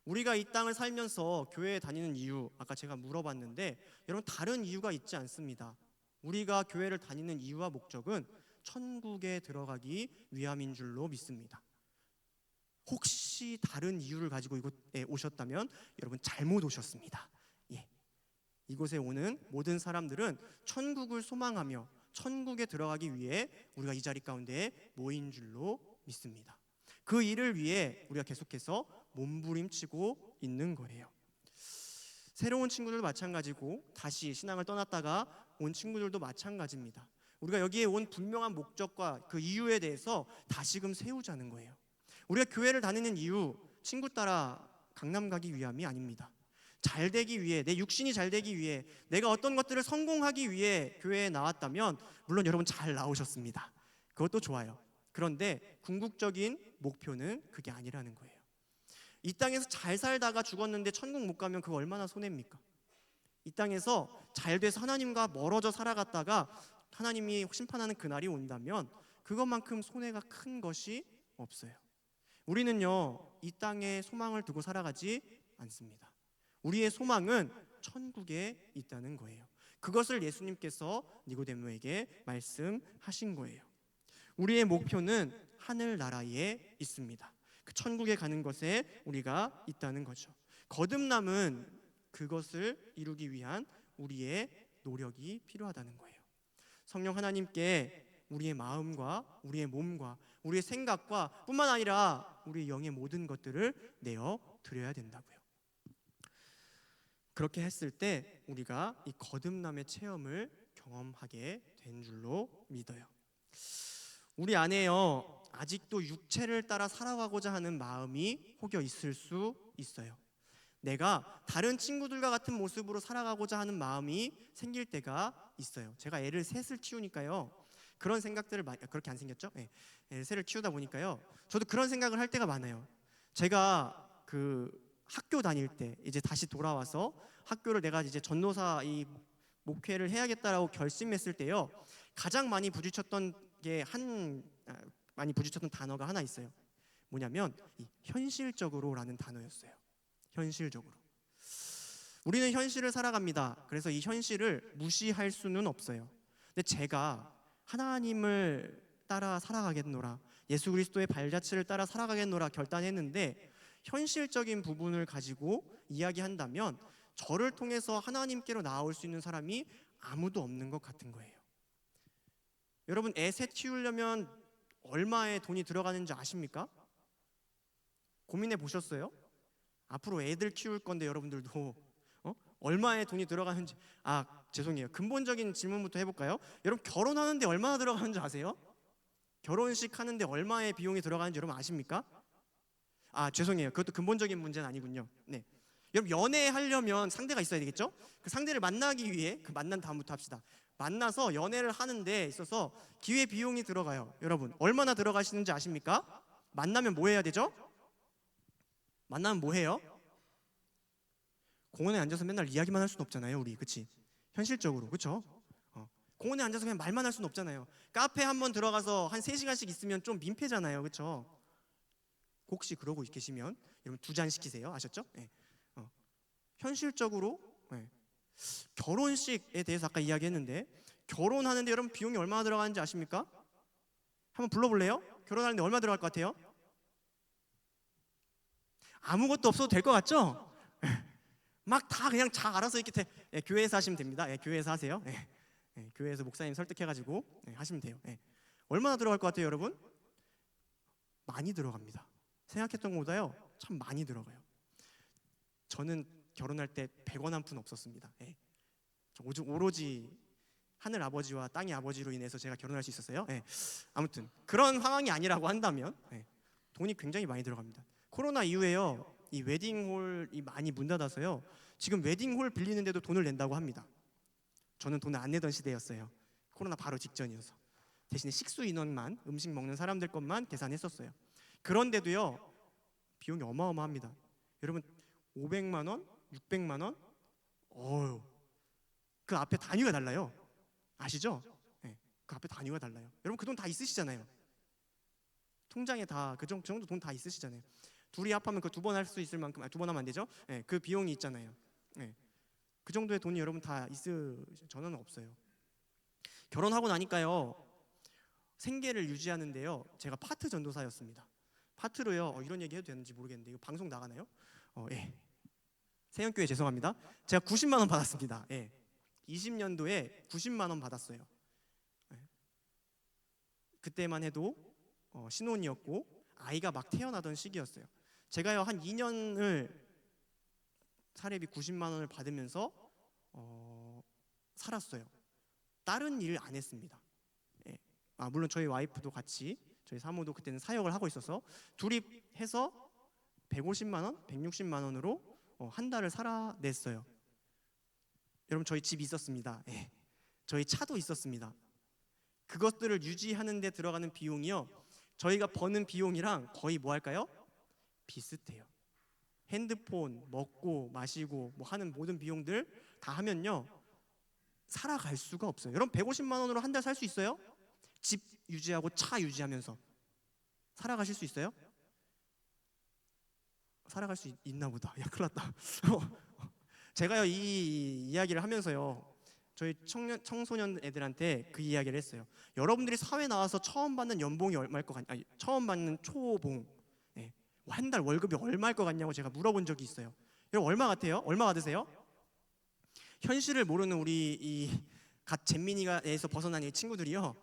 우리가 이 땅을 살면서 교회에 다니는 이유, 아까 제가 물어봤는데 여러분 다른 이유가 있지 않습니다. 우리가 교회를 다니는 이유와 목적은 천국에 들어가기 위함인 줄로 믿습니다. 혹시 다른 이유를 가지고 이곳에 오셨다면 여러분 잘못 오셨습니다. 예. 이곳에 오는 모든 사람들은 천국을 소망하며 천국에 들어가기 위해 우리가 이 자리 가운데 모인 줄로 믿습니다. 그 일을 위해 우리가 계속해서 몸부림치고 있는 거예요. 새로운 친구들도 마찬가지고 다시 신앙을 떠났다가 온 친구들도 마찬가지입니다. 우리가 여기에 온 분명한 목적과 그 이유에 대해서 다시금 세우자는 거예요. 우리가 교회를 다니는 이유, 친구 따라 강남 가기 위함이 아닙니다. 잘 되기 위해, 내 육신이 잘 되기 위해, 내가 어떤 것들을 성공하기 위해 교회에 나왔다면 물론 여러분 잘 나오셨습니다. 그것도 좋아요. 그런데 궁극적인 목표는 그게 아니라는 거예요. 이 땅에서 잘 살다가 죽었는데 천국 못 가면 그거 얼마나 손해입니까? 이 땅에서 잘 돼서 하나님과 멀어져 살아갔다가 하나님이 심판하는 그날이 온다면 그것만큼 손해가 큰 것이 없어요. 우리는요 이 땅에 소망을 두고 살아가지 않습니다. 우리의 소망은 천국에 있다는 거예요. 그것을 예수님께서 니고데모에게 말씀하신 거예요. 우리의 목표는 하늘나라에 있습니다. 그 천국에 가는 것에 우리가 있다는 거죠. 거듭남은 그것을 이루기 위한 우리의 노력이 필요하다는 거예요. 성령 하나님께 우리의 마음과 우리의 몸과 우리의 생각과 뿐만 아니라 우리의 영의 모든 것들을 내어 드려야 된다고요. 그렇게 했을 때 우리가 이 거듭남의 체험을 경험하게 된 줄로 믿어요. 우리 안에요 아직도 육체를 따라 살아가고자 하는 마음이 혹여 있을 수 있어요. 내가 다른 친구들과 같은 모습으로 살아가고자 하는 마음이 생길 때가 있어요. 제가 애를 셋을 키우니까요 그런 생각들을 많이, 그렇게 안 생겼죠? 네. 애를 셋을 키우다 보니까요 저도 그런 생각을 할 때가 많아요. 제가 그 학교 다닐 때 이제 다시 돌아와서 학교를 내가 이제 전도사 이 목회를 해야겠다라고 결심했을 때요 가장 많이 부딪혔던 많이 부딪혔던 단어가 하나 있어요. 뭐냐면 이 현실적으로라는 단어였어요. 현실적으로. 우리는 현실을 살아갑니다. 그래서 이 현실을 무시할 수는 없어요. 근데 제가 하나님을 따라 살아가겠노라, 예수 그리스도의 발자취를 따라 살아가겠노라 결단했는데 현실적인 부분을 가지고 이야기한다면 저를 통해서 하나님께로 나아올 수 있는 사람이 아무도 없는 것 같은 거예요. 여러분 애 셋 키우려면 얼마의 돈이 들어가는지 아십니까? 고민해 보셨어요? 앞으로 애들 키울 건데 여러분들도 얼마의 돈이 들어가는지. 죄송해요. 근본적인 질문부터 해볼까요? 여러분 결혼하는데 얼마나 들어가는지 아세요? 결혼식 하는데 얼마의 비용이 들어가는지 여러분 아십니까? 죄송해요. 그것도 근본적인 문제는 아니군요. 네. 여러분 연애하려면 상대가 있어야 되겠죠? 그 상대를 만나기 위해 그 만난 다음부터 합시다. 만나서 연애를 하는 데 있어서 기회 비용이 들어가요. 여러분 얼마나 들어가시는지 아십니까? 만나면 뭐 해야 되죠? 만나면 뭐 해요? 공원에 앉아서 맨날 이야기만 할 수는 없잖아요, 우리. 그치? 현실적으로. 그쵸? 공원에 앉아서 그냥 말만 할 수는 없잖아요. 카페 한번 들어가서 한 3시간씩 있으면 좀 민폐잖아요. 그쵸? 혹시 그러고 계시면 여러분 2잔 시키세요. 아셨죠? 네. 현실적으로 결혼식에 대해서 아까 이야기했는데, 결혼하는데 여러분 비용이 얼마나 들어가는지 아십니까? 한번 불러볼래요? 결혼하는데 얼마 들어갈 것 같아요? 아무것도 없어도 될 것 같죠? 막 다 그냥 알아서 이렇게 교회에서 하시면 됩니다. 교회에서 하세요. 교회에서 목사님 설득해가지고 하시면 돼요. 얼마나 들어갈 것 같아요, 여러분? 많이 들어갑니다. 생각했던 것보다요, 참 많이 들어가요. 저는 결혼할 때 100원 한 푼 없었습니다. 오로지 하늘 아버지와 땅의 아버지로 인해서 제가 결혼할 수 있었어요. 아무튼 그런 상황이 아니라고 한다면 돈이 굉장히 많이 들어갑니다. 코로나 이후에요, 이 웨딩홀이 많이 문 닫아서요, 지금 웨딩홀 빌리는데도 돈을 낸다고 합니다. 저는 돈을 안 내던 시대였어요. 코로나 바로 직전이어서. 대신에 식수 인원만, 음식 먹는 사람들 것만 계산했었어요. 그런데도요, 비용이 어마어마합니다. 여러분 500만 원, 600만 원, 그 앞에 단위가 달라요. 아시죠? 그 앞에 단위가 달라요. 여러분 그 돈 다 있으시잖아요. 통장에 다 그 정도 돈 다 있으시잖아요. 둘이 합하면 그 2번 할 수 있을 만큼, 2번 하면 안 되죠? 그 비용이 있잖아요. 그 정도의 돈이 여러분 다 저는 없어요. 결혼하고 나니까요, 생계를 유지하는데요, 제가 파트 전도사였습니다. 파트로요, 이런 얘기 해도 되는지 모르겠는데 이거 방송 나가나요? 세연교회 죄송합니다. 제가 90만 원 받았습니다. 20년도에 90만 원 받았어요. 그때만 해도 신혼이었고 아이가 막 태어나던 시기였어요. 제가요 한 2년을 사례비 90만 원을 받으면서 살았어요. 다른 일 안 했습니다. 물론 저희 와이프도 같이, 저희 사모도 그때는 사역을 하고 있어서 둘이 해서 150만 원, 160만 원으로 한 달을 살아냈어요. 여러분 저희 집이 있었습니다. 저희 차도 있었습니다. 그것들을 유지하는 데 들어가는 비용이요, 저희가 버는 비용이랑 거의 뭐 할까요? 비슷해요. 핸드폰, 먹고 마시고 뭐 하는 모든 비용들 다 하면요, 살아갈 수가 없어요. 여러분 150만 원으로 한 달 살 수 있어요? 집 유지하고 차 유지하면서 살아가실 수 있어요? 살아갈 수 있나 보다. 야, 큰일 났다. 제가요 이 이야기를 하면서요, 저희 청소년 애들한테 그 이야기를 했어요. 여러분들이 사회 나와서 처음 받는 연봉이 얼마일 것 같냐, 처음 받는 초봉, 한 달 월급이 얼마일 것 같냐고 제가 물어본 적이 있어요. 여러분 얼마 같아요? 얼마 받으세요? 현실을 모르는 우리 이 갓 잼민이가에서 벗어난 이 친구들이요,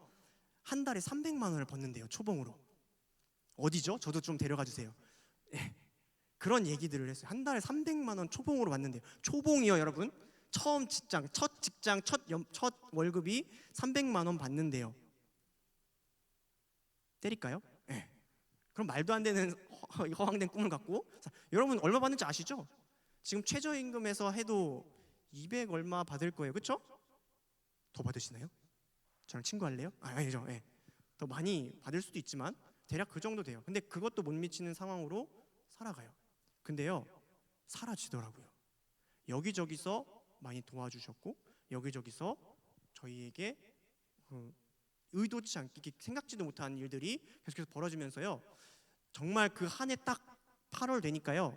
한 달에 300만 원을 받는데요, 초봉으로. 어디죠? 저도 좀 데려가 주세요. 그런 얘기들을 했어요. 한 달에 300만 원 초봉으로 받는데요. 초봉이요, 여러분. 첫 직장, 첫 월급이 300만 원 받는데요. 때릴까요? 그럼 말도 안 되는 허황된 꿈을 갖고, 여러분 얼마 받는지 아시죠? 지금 최저임금에서 해도 200 얼마 받을 거예요. 그렇죠? 더 받으시나요? 저랑 친구할래요? 아니죠. 더 많이 받을 수도 있지만 대략 그 정도 돼요. 근데 그것도 못 미치는 상황으로 살아가요. 근데요, 사라지더라고요. 여기저기서 많이 도와주셨고, 여기저기서 저희에게 의도치 않게, 생각지도 못한 일들이 계속해서 벌어지면서요, 정말 그 한 해 딱 8월 되니까요,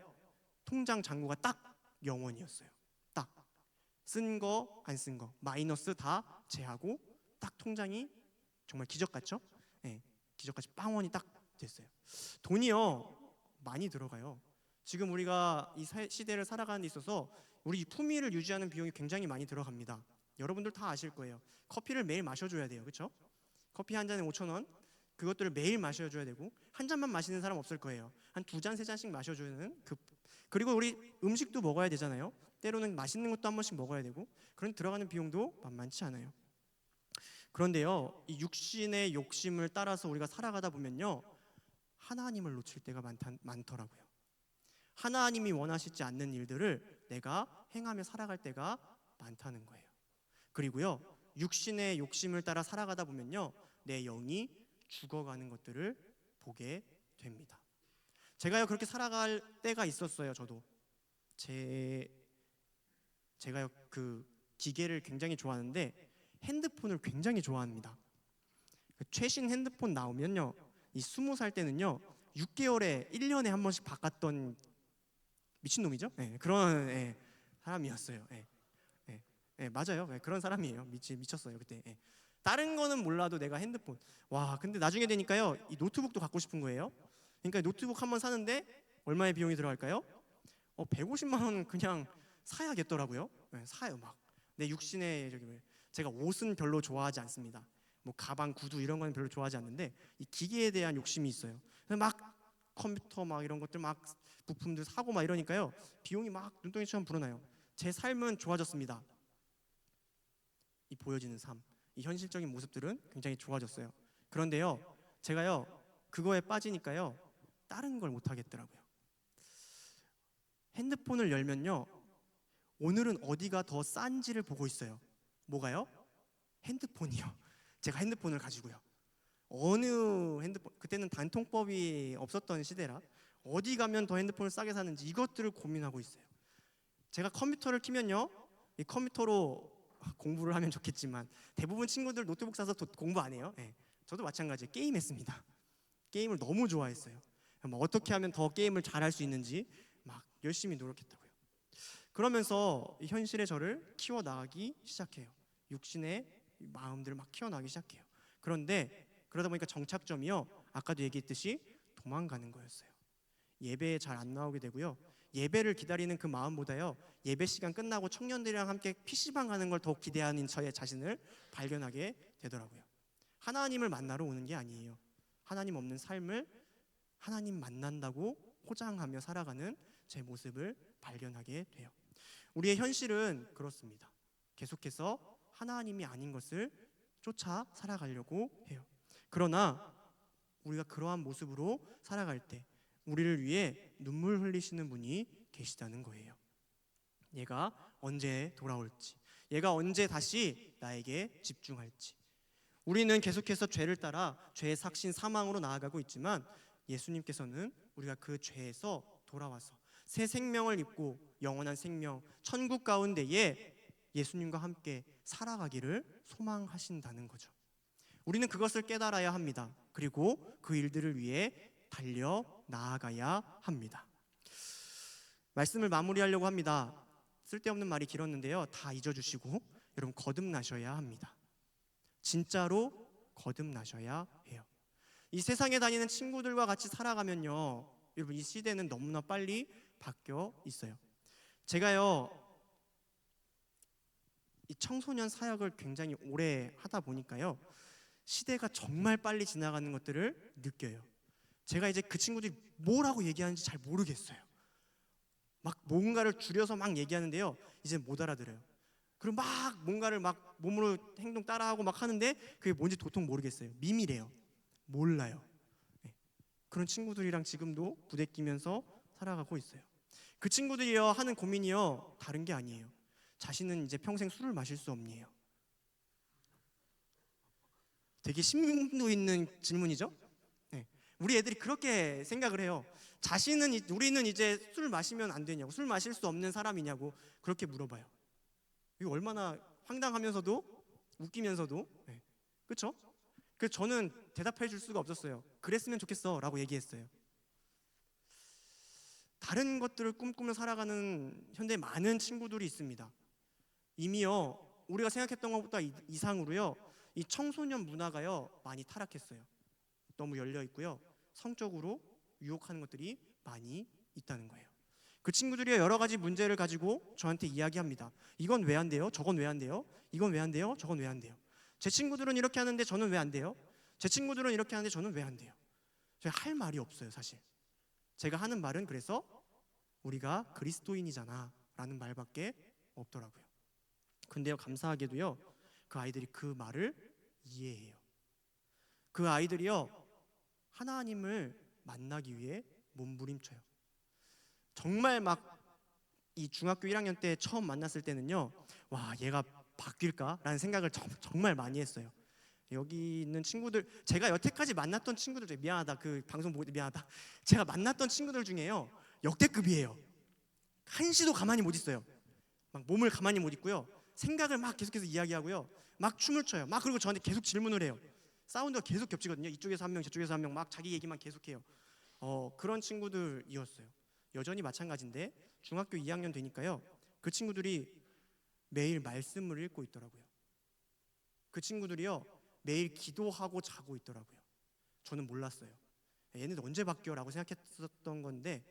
통장 잔고가 딱 0원이었어요. 딱 쓴 거 안 쓴 거 마이너스 다 제하고 딱 통장이 정말 기적 같죠? 기적같이 빵원이 딱 됐어요. 돈이요 많이 들어가요. 지금 우리가 이 시대를 살아가는 데 있어서 우리 품위를 유지하는 비용이 굉장히 많이 들어갑니다. 여러분들 다 아실 거예요. 커피를 매일 마셔줘야 돼요. 그렇죠? 커피 한 잔에 5,000원. 그것들을 매일 마셔줘야 되고, 한 잔만 마시는 사람 없을 거예요. 한 2잔, 3잔씩 마셔주는 그리고 우리 음식도 먹어야 되잖아요. 때로는 맛있는 것도 한 번씩 먹어야 되고, 그런 들어가는 비용도 만만치 않아요. 그런데요, 이 육신의 욕심을 따라서 우리가 살아가다 보면요, 하나님을 놓칠 때가 많더라고요. 하나님이 원하시지 않는 일들을 내가 행하며 살아갈 때가 많다는 거예요. 그리고요, 육신의 욕심을 따라 살아가다 보면요, 내 영이 죽어가는 것들을 보게 됩니다. 제가요, 그렇게 살아갈 때가 있었어요. 저도 제가요, 그 기계를 굉장히 좋아하는데 핸드폰을 굉장히 좋아합니다. 최신 핸드폰 나오면요, 이 20살 때는요 6개월에 1년에 한 번씩 바꿨던 미친놈이죠. 그런 사람이었어요. 맞아요. 그런 사람이에요. 미쳤어요 그때. 다른 거는 몰라도 내가 핸드폰, 와, 근데 나중에 되니까요, 이 노트북도 갖고 싶은 거예요. 그러니까 노트북 한 번 사는데 얼마의 비용이 들어갈까요? 150만 원 그냥 사야겠더라고요. 사요 막. 내 육신의 제가 옷은 별로 좋아하지 않습니다. 뭐 가방, 구두 이런 건 별로 좋아하지 않는데 이 기계에 대한 욕심이 있어요. 그래서 막 컴퓨터 막 이런 것들 막 부품들 사고 막 이러니까요, 비용이 막 눈덩이처럼 불어나요. 제 삶은 좋아졌습니다. 이 보여지는 삶, 이 현실적인 모습들은 굉장히 좋아졌어요. 그런데요, 제가요 그거에 빠지니까요 다른 걸 못 하겠더라고요. 핸드폰을 열면요, 오늘은 어디가 더 싼지를 보고 있어요. 뭐가요? 핸드폰이요. 제가 핸드폰을 가지고요, 어느 핸드폰, 그때는 단통법이 없었던 시대라 어디 가면 더 핸드폰을 싸게 사는지 이것들을 고민하고 있어요. 제가 컴퓨터를 키면요, 이 컴퓨터로 공부를 하면 좋겠지만 대부분 친구들 노트북 사서 공부 안 해요. 저도 마찬가지예요. 게임했습니다. 게임을 너무 좋아했어요. 어떻게 하면 더 게임을 잘할 수 있는지 막 열심히 노력했다고요. 그러면서 이 현실의 저를 키워나가기 시작해요. 육신의 마음들을 막 키워나가기 시작해요. 그런데 그러다 보니까 정착점이요, 아까도 얘기했듯이 도망가는 거였어요. 예배에 잘 안 나오게 되고요, 예배를 기다리는 그 마음보다요, 예배 시간 끝나고 청년들이랑 함께 PC방 가는 걸 더 기대하는 저의 자신을 발견하게 되더라고요. 하나님을 만나러 오는 게 아니에요. 하나님 없는 삶을 하나님 만난다고 포장하며 살아가는 제 모습을 발견하게 돼요. 우리의 현실은 그렇습니다. 계속해서 하나님이 아닌 것을 쫓아 살아가려고 해요. 그러나 우리가 그러한 모습으로 살아갈 때 우리를 위해 눈물 흘리시는 분이 계시다는 거예요. 얘가 언제 돌아올지, 얘가 언제 다시 나에게 집중할지. 우리는 계속해서 죄를 따라 죄의 삭신 사망으로 나아가고 있지만 예수님께서는 우리가 그 죄에서 돌아와서 새 생명을 입고 영원한 생명, 천국 가운데에 예수님과 함께 살아가기를 소망하신다는 거죠. 우리는 그것을 깨달아야 합니다. 그리고 그 일들을 위해 달려 나아가야 합니다. 말씀을 마무리하려고 합니다. 쓸데없는 말이 길었는데요, 다 잊어주시고 여러분, 거듭나셔야 합니다. 진짜로 거듭나셔야 해요. 이 세상에 다니는 친구들과 같이 살아가면요, 여러분, 이 시대는 너무나 빨리 바뀌어 있어요. 제가요, 이 청소년 사역을 굉장히 오래 하다 보니까요, 시대가 정말 빨리 지나가는 것들을 느껴요. 제가 이제 그 친구들이 뭐라고 얘기하는지 잘 모르겠어요. 막 뭔가를 줄여서 막 얘기하는데요, 이제 못 알아들어요. 그리고 막 뭔가를 막 몸으로 행동 따라하고 막 하는데 그게 뭔지 도통 모르겠어요. 미미래요. 몰라요. 그런 친구들이랑 지금도 부대끼면서 살아가고 있어요. 그 친구들이요 하는 고민이요 다른 게 아니에요. 자신은 이제 평생 술을 마실 수 없니에요. 되게 심도 있는 질문이죠. 우리 애들이 그렇게 생각을 해요. 우리는 이제 술 마시면 안 되냐고, 술 마실 수 없는 사람이냐고 그렇게 물어봐요. 이거 얼마나 황당하면서도 웃기면서도, 그렇죠? 그래서 저는 대답해 줄 수가 없었어요. 그랬으면 좋겠어 라고 얘기했어요. 다른 것들을 꿈꾸며 살아가는 현대 많은 친구들이 있습니다. 이미요 우리가 생각했던 것보다 이상으로요 이 청소년 문화가요 많이 타락했어요. 너무 열려 있고요, 성적으로 유혹하는 것들이 많이 있다는 거예요. 그 친구들이 여러 가지 문제를 가지고 저한테 이야기합니다. 이건 왜 안 돼요? 저건 왜 안 돼요? 이건 왜 안 돼요? 저건 왜 안 돼요? 제 친구들은 이렇게 하는데 저는 왜 안 돼요? 제 친구들은 이렇게 하는데 저는 왜 안 돼요? 제가 할 말이 없어요, 사실. 제가 하는 말은 그래서 우리가 그리스도인이잖아 라는 말밖에 없더라고요. 근데요, 감사하게도요, 그 아이들이 그 말을 이해해요. 그 아이들이요, 하나님을 만나기 위해 몸부림쳐요. 정말 막 이 중학교 1학년 때 처음 만났을 때는요, 와, 얘가 바뀔까? 라는 생각을 정말 많이 했어요. 여기 있는 친구들, 제가 여태까지 만났던 친구들 중에, 미안하다, 그 방송 보고 미안하다, 제가 만났던 친구들 중에요, 역대급이에요. 한시도 가만히 못 있어요. 막 몸을 가만히 못 있고요, 생각을 막 계속해서 이야기하고요, 막 춤을 춰요. 막 그리고 저한테 계속 질문을 해요. 사운드가 계속 겹치거든요. 이쪽에서 한 명, 저쪽에서 한 명, 막 자기 얘기만 계속해요. 그런 친구들이었어요. 여전히 마찬가지인데 중학교 2학년 되니까요, 그 친구들이 매일 말씀을 읽고 있더라고요. 그 친구들이요, 매일 기도하고 자고 있더라고요. 저는 몰랐어요. 얘네들 언제 바뀌어? 라고 생각했었던 건데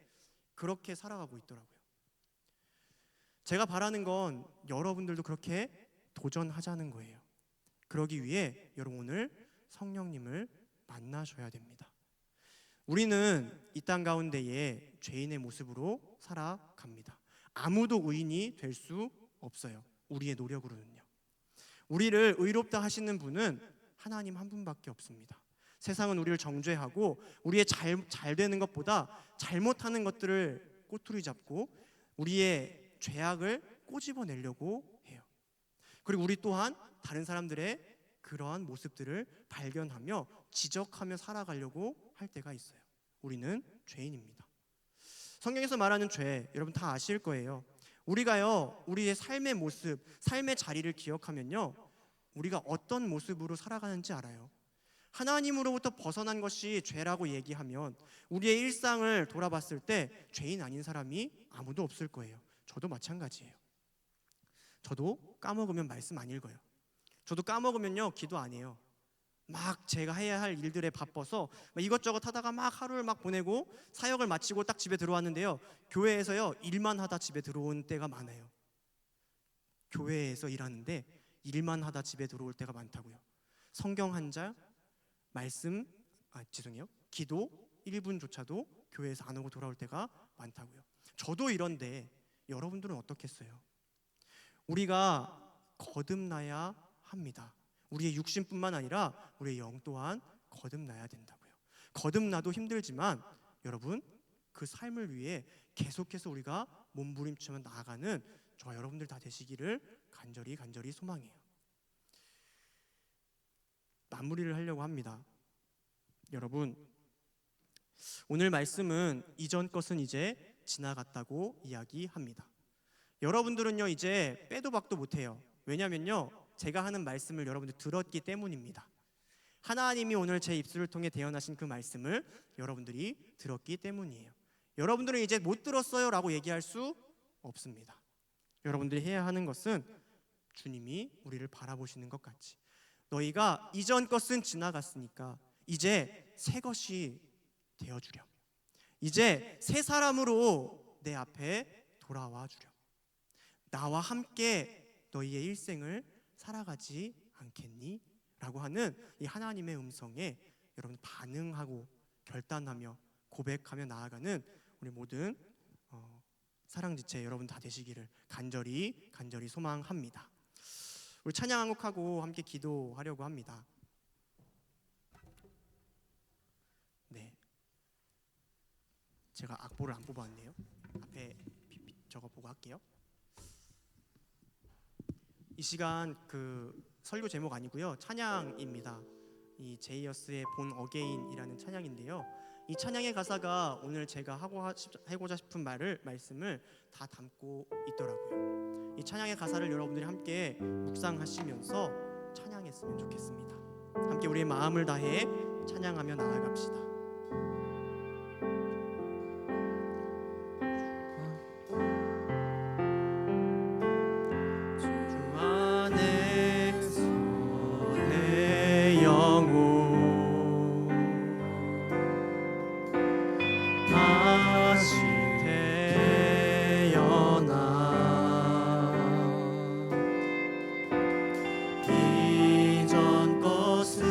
그렇게 살아가고 있더라고요. 제가 바라는 건 여러분들도 그렇게 도전하자는 거예요. 그러기 위해 여러분 오늘 성령님을 만나셔야 됩니다. 우리는 이 땅 가운데에 죄인의 모습으로 살아갑니다. 아무도 의인이 될 수 없어요. 우리의 노력으로는요. 우리를 의롭다 하시는 분은 하나님 한 분밖에 없습니다. 세상은 우리를 정죄하고 우리의 잘 되는 것보다 잘못하는 것들을 꼬투리 잡고 우리의 죄악을 꼬집어내려고 해요. 그리고 우리 또한 다른 사람들의 그러한 모습들을 발견하며 지적하며 살아가려고 할 때가 있어요. 우리는 죄인입니다. 성경에서 말하는 죄, 여러분 다 아실 거예요. 우리가요, 우리의 삶의 모습, 삶의 자리를 기억하면요, 우리가 어떤 모습으로 살아가는지 알아요. 하나님으로부터 벗어난 것이 죄라고 얘기하면 우리의 일상을 돌아봤을 때 죄인 아닌 사람이 아무도 없을 거예요. 저도 마찬가지예요. 저도 까먹으면 말씀 안 읽어요. 저도 까먹으면요, 기도 안 해요. 막 제가 해야 할 일들에 바빠서 이것저것 하다가 막 하루를 막 보내고 사역을 마치고 딱 집에 들어왔는데요, 교회에서요 일만 하다 집에 들어온 때가 많아요. 교회에서 일하는데 일만 하다 집에 들어올 때가 많다고요. 성경 한 장, 말씀, 기도 1분조차도 교회에서 안 하고 돌아올 때가 많다고요. 저도 이런데 여러분들은 어떻겠어요? 우리가 거듭나야 합니다. 우리의 육신뿐만 아니라 우리의 영 또한 거듭나야 된다고요. 거듭나도 힘들지만 여러분, 그 삶을 위해 계속해서 우리가 몸부림치며 나아가는 저와 여러분들 다 되시기를 간절히 소망해요. 마무리를 하려고 합니다. 여러분, 오늘 말씀은 이전 것은 이제 지나갔다고 이야기합니다. 여러분들은요, 이제 빼도 박도 못해요. 왜냐면요, 제가 하는 말씀을 여러분들 들었기 때문입니다. 하나님이 오늘 제 입술을 통해 대언하신 그 말씀을 여러분들이 들었기 때문이에요. 여러분들은 이제 못 들었어요 라고 얘기할 수 없습니다. 여러분들이 해야 하는 것은 주님이 우리를 바라보시는 것 같이, 너희가 이전 것은 지나갔으니까 이제 새 것이 되어주렴. 이제 새 사람으로 내 앞에 돌아와 주렴. 나와 함께 너희의 일생을 살아가지 않겠니? 라고 하는 이 하나님의 음성에 여러분 반응하고 결단하며 고백하며 나아가는 우리 모든 사랑지체 여러분 다 되시기를 간절히 소망합니다. 우리 찬양 한 곡하고 함께 기도하려고 합니다. 네, 제가 악보를 안 뽑아왔네요. 앞에 저거 보고 할게요. 이 시간 그 설교 제목 아니고요, 찬양입니다. 이 제이어스의 본 어게인이라는 찬양인데요, 이 찬양의 가사가 오늘 제가 하고자 싶은 말씀을 다 담고 있더라고요. 이 찬양의 가사를 여러분들이 함께 묵상하시면서 찬양했으면 좋겠습니다. 함께 우리의 마음을 다해 찬양하며 나아갑시다. 이전 것은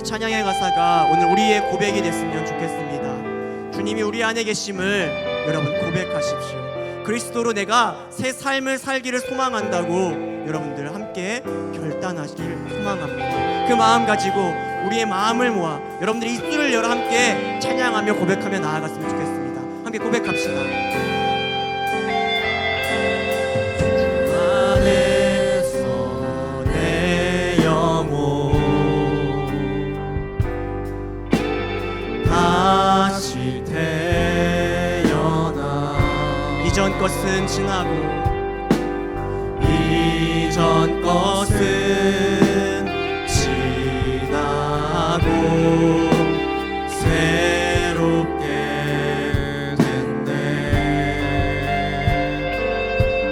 찬양의 가사가 오늘 우리의 고백이 됐으면 좋겠습니다. 주님이 우리 안에 계심을 여러분 고백하십시오. 그리스도로 내가 새 삶을 살기를 소망한다고 여러분들 함께 결단하시기를 소망합니다. 그 마음 가지고 우리의 마음을 모아 여러분들이 입술을 열어 함께 찬양하며 고백하며 나아갔으면 좋겠습니다. 함께 고백합시다. 다시 태어나 이전 것은 지나고 이전 것은 지나고 새롭게 됐네.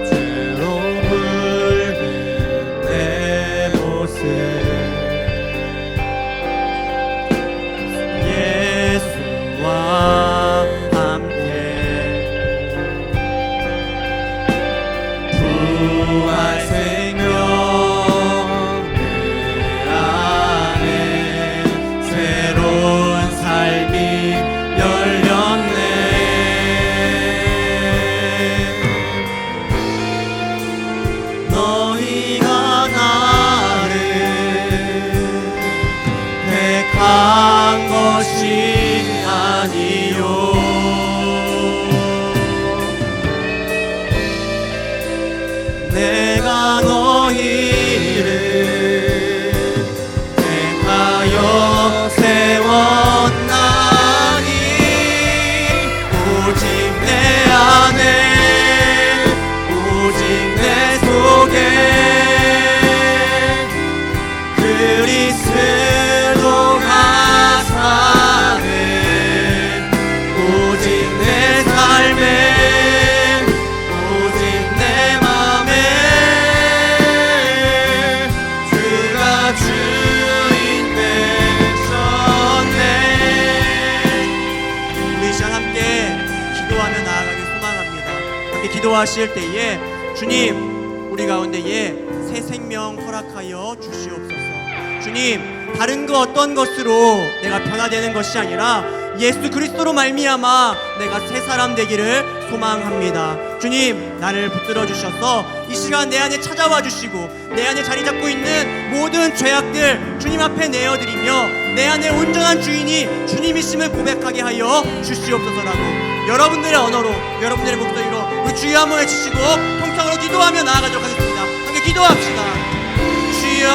죄로 물든 내 모습 예수와 함께 부활 생명 내 안에 새로운 삶이 열렸네. 너희가 나를 택한 것이 아니요 내가 너희를 택하여 세웠나니 오직 내 안에 오직 내 속에 그리스도가 사네. 오직 내 삶에 오직 내 맘에 주가 주인 되셨네. 우리 이 시간 함께 기도하며 나아가길 소망합니다. 함께 기도하실 때에 주님 우리 가운데에 새 생명 허락하여 주시옵소서. 주님 다른 그 어떤 것으로 내가 변화되는 것이 아니라 예수 그리스도로 말미암아 내가 새 사람 되기를 소망합니다. 주님 나를 붙들어 주셔서 이 시간 내 안에 찾아와 주시고 내 안에 자리 잡고 있는 모든 죄악들 주님 앞에 내어드리며 내 안에 온전한 주인이 주님이심을 고백하게 하여 주시옵소서라고 여러분들의 언어로 여러분들의 목소리로 우리 주여 한번 외치시고 통성으로 기도하며 나아가도록 하겠습니다. 함께 기도합시다. 주여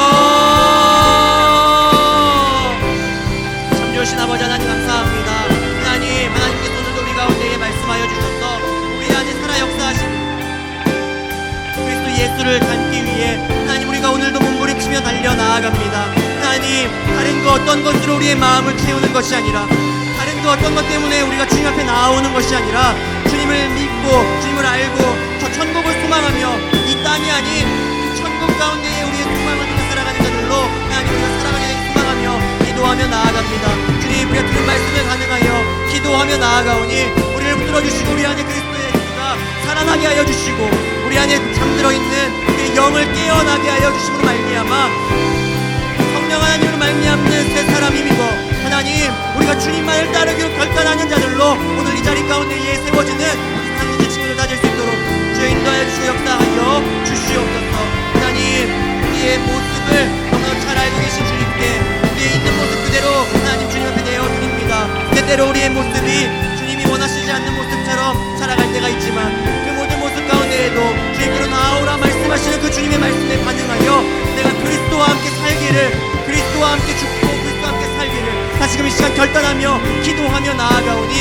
참좋으신 아버지 하나님 감사합니다. 하나님께서 오늘도 우리 가운데에 말씀하여 주셔서 우리 안에 살아 역사하신 그리스도 예수를 닮기 위해 하나님 우리가 오늘도 몸부림치며 달려 나아갑니다. 하나님 다른 그 어떤 것으로 우리의 마음을 채우는 것이 아니라 다른 그 어떤 것 때문에 우리가 주님 앞에 나아오는 것이 아니라 주님을 믿고 주님을 알고 저 천국을 소망하며 이 땅이 아닌 그 천국 가운데에 우리의 소망을 통해 살아가는 자들로 하나님 우리가 살아가게 소망하며 기도하며 나아갑니다. 주님 우리가 들은 말씀을 가능하여 기도하며 나아가오니 우리를 붙들어주시고 우리 안에 그리스도의 기가 살아나게 하여 주시고 우리 안에 잠들어 있는 우리의 영을 깨어나게 하여 주심으로 말미암아 성령 하나님으로 말미암는 새 사람 힘입어 하나님 우리가 주님만을 따르기로 결단하는 자들로 오늘 이 자리 가운데에 세워지는 상징의 칭을 가질 수 있도록 주여 인도하여 주시고 역사하여 주시옵소서. 하나님 우리의 모습을 너무나 잘 알고 계신 주님께 우리의 있는 모습 그대로 하나님 주님 앞에 내어드립니다. 때때로 우리의 모습이 주님이 원하시지 않는 모습처럼 살아갈 때가 있지만 그 모든 모습 가운데에도 주님께로 나아오라 말씀하시는 그 주님의 말씀에 반응하여 내가 그리스도와 함께 살기를 그리스도와 함께 죽고 그리스도와 함께 살기를 다시금 이 시간 결단하며 기도하며 나아가오니